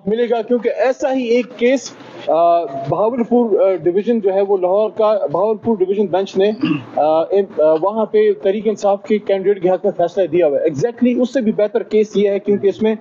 ملے گا، کیونکہ ایسا ہی ایک کیس بہاولپور ڈویژن جو ہے وہ لاہور کا بہاولپور ڈویژن بینچ نے وہاں پہ تحریک انصاف کے کینڈیڈیٹ کے حق میں فیصلہ دیا ہوا ہے. ایگزیکٹلی اس سے بھی بہتر کیس یہ ہے، کیونکہ اس میں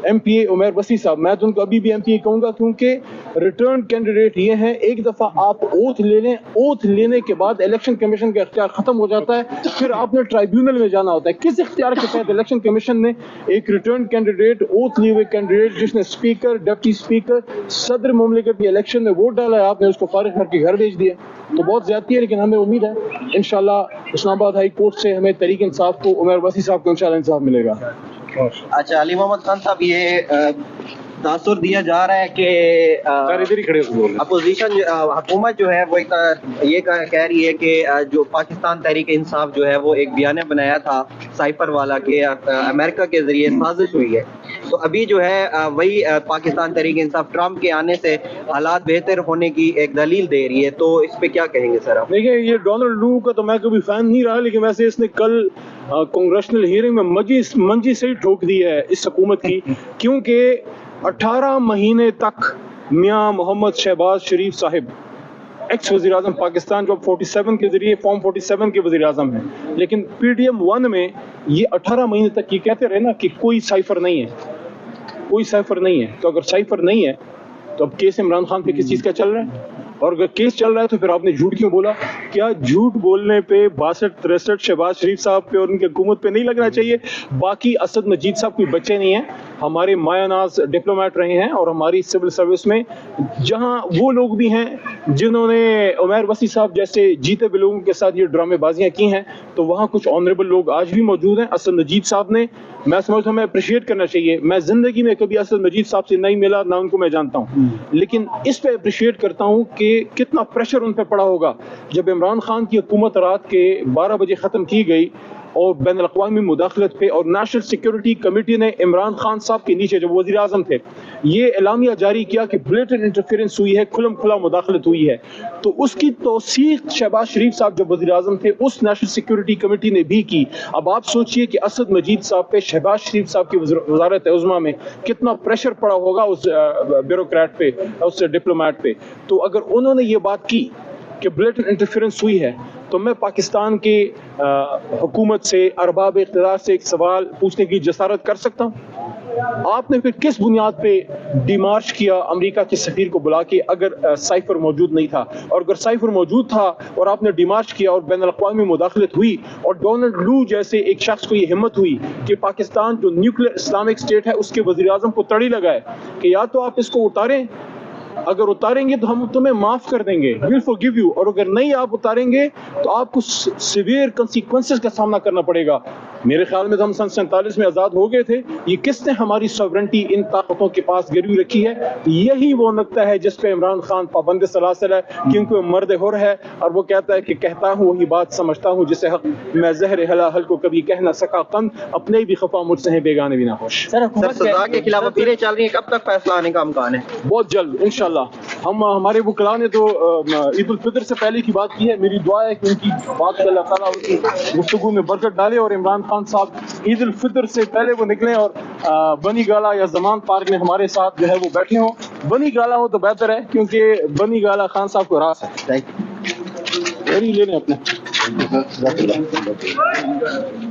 ایم پی اے عمیر وسیع صاحب، میں تو ان کو ابھی بھی ایم پی اے کہوں گا، کیونکہ ریٹرن کینڈیڈیٹ یہ ہیں. ایک دفعہ آپ اوتھ لے لیں، اوتھ لینے کے بعد الیکشن کمیشن کا اختیار ختم ہو جاتا ہے، پھر آپ نے ٹرائیبیونل میں جانا ہوتا ہے. کس اختیار کے تحت الیکشن کمیشن نے ایک ریٹرن کینڈیڈیٹ، اوتھ لیے ہوئے کینڈیڈیٹ جس نے اسپیکر، ڈپٹی اسپیکر، صدر مملکت کی الیکشن میں ووٹ ڈالا ہے، آپ نے اس کو فارغ کر کے گھر بھیج دیا؟ تو بہت زیادتی ہے. لیکن ہمیں امید ہے انشاءاللہ اسلام آباد ہائی کورٹ سے ہمیں تحریک انصاف کو، عمیر وسیع صاحب کو انشاءاللہ انصاف ملے گا. اچھا، علی محمد خان صاحب، یہ تاثر دیا جا رہا ہے کہ اپوزیشن حکومت جو ہے وہ یہ کہہ رہی ہے کہ جو پاکستان تحریک انصاف جو ہے وہ ایک بیانیہ بنایا تھا سائفر والا کہ امریکہ کے ذریعے سازش ہوئی ہے، تو ابھی جو ہے وہی پاکستان تحریک انصاف ٹرمپ کے آنے سے حالات بہتر ہونے کی ایک دلیل دے رہی ہے، تو اس پہ کیا کہیں گے سر آپ؟ دیکھیں، یہ ڈونلڈ لو کا تو میں کبھی فین نہیں رہا، لیکن ویسے اس نے کل کانگریشنل ہیئرنگ میں منجی سے ہی ٹھوک دی ہے اس حکومت کی، کیونکہ 18 مہینے تک میاں محمد شہباز شریف صاحب، ایکس وزیر اعظم پاکستان، جو 47 کے ذریعے فارم 47 کے وزیر اعظم ہیں، لیکن پی ڈی ایم 1 میں یہ 18 مہینے تک یہ کہتے رہے نا کہ کوئی سائفر نہیں ہے، کوئی سائفر نہیں ہے. تو اگر سائفر نہیں ہے تو اب کیس عمران خان پہ کس چیز کا چل رہا ہے؟ اور اگر کیس چل رہا ہے تو پھر آپ نے جھوٹ کیوں بولا؟ کیا جھوٹ بولنے پہ 62-63 شہباز شریف صاحب پہ اور ان کی حکومت پہ نہیں لگنا چاہیے؟ باقی اسد مجید صاحب کوئی بچے نہیں ہیں، ہمارے مایہ ناز ڈپلومیٹ رہے ہیں، اور ہماری سول سروس میں جہاں وہ لوگ بھی ہیں جنہوں نے عمیر وسیع صاحب جیسے جیتے ہوئے لوگوں کے ساتھ یہ ڈرامے بازیاں کی ہیں، تو وہاں کچھ آنریبل لوگ آج بھی موجود ہیں. اسد مجید صاحب نے، میں سمجھتا ہوں ہمیں اپریشیٹ کرنا چاہیے. میں زندگی میں کبھی اسد مجید صاحب سے نہیں ملا، نہ ان کو میں جانتا ہوں، لیکن اس پہ اپریشیٹ کرتا ہوں کہ کتنا پریشر ان پہ پڑا ہوگا جب عمران خان کی حکومت رات کے 12 بجے ختم کی گئی، اور بین الاقوامی مداخلت پہ، اور نیشنل سیکیورٹی کمیٹی نے عمران خان صاحب کے نیچے جب وزیر اعظم تھے یہ اعلامیہ جاری کیا کہ بلیٹنٹ انٹرفیرنس ہوئی ہے، کھلم کھلا مداخلت ہوئی ہے، تو اس کی توثیق شہباز شریف صاحب جب وزیر اعظم تھے اس نیشنل سیکیورٹی کمیٹی نے بھی کی. اب آپ سوچئے کہ اسد مجید صاحب پہ شہباز شریف صاحب کی وزارت عظمیٰ میں کتنا پریشر پڑا ہوگا اس بیوروکریٹ پہ، اس ڈپلومیٹ پہ. تو اگر انہوں نے یہ بات کی کہ بلیٹنٹ انٹرفیرنس ہوئی ہے، تو میں پاکستان کی حکومت سے، ارباب اقتدار سے ایک سوال پوچھنے کی جسارت کر سکتا ہوں، آپ نے پھر کس بنیاد پہ ڈیمارچ کیا امریکہ کے سفیر کو بلا کے اگر سائفر موجود نہیں تھا؟ اور اگر سائفر موجود تھا اور آپ نے ڈیمارچ کیا اور بین الاقوامی مداخلت ہوئی، اور ڈونلڈ لو جیسے ایک شخص کو یہ ہمت ہوئی کہ پاکستان جو نیوکلیر اسلامک اسٹیٹ ہے اس کے وزیر اعظم کو تڑی لگائے کہ یا تو آپ اس کو اتاریں، اگر اتاریں گے تو ہم تمہیں معاف کر دیں گے، we'll forgive you، اور اگر نہیں آپ اتاریں گے تو آپ کو سیویئر کنسیکوینسز کا سامنا کرنا پڑے گا. میرے خیال میں تو ہم سن 47 میں آزاد ہو گئے تھے. یہ کس نے ہماری سوورنٹی ان طاقتوں کے پاس گروی رکھی ہے؟ یہی وہ نقطہ ہے جس پہ عمران خان پابند سلاسل ہے، کیونکہ وہ مرد حر ہے، اور وہ کہتا ہے کہ کہتا ہوں وہی بات سمجھتا ہوں جسے حق میں زہر حلاحل کو کبھی کہہ نہ سکا قند، اپنے بھی خفا مجھ سے ہیں بیگانے بھی نہ خوش. سر، سزا کے خلاف اپیلیں چل رہی ہیں، کب تک فیصلہ آنے کا امکان ہے؟ بہت جلد انشاءاللہ. ہمارے وکلاء نے تو عید الفطر سے پہلے کی بات کی ہے. میری دعا ہے کہ ان کی بات اللہ تعالیٰ ان کی گفتگو میں برکت ڈالے، اور عمران خان صاحب عید الفطر سے پہلے وہ نکلیں اور بنی گالا یا زمان پارک میں ہمارے ساتھ جو ہے وہ بیٹھے ہوں. بنی گالا ہو تو بہتر ہے، کیونکہ بنی گالا خان صاحب کو راس ہے. لے لیں اپنے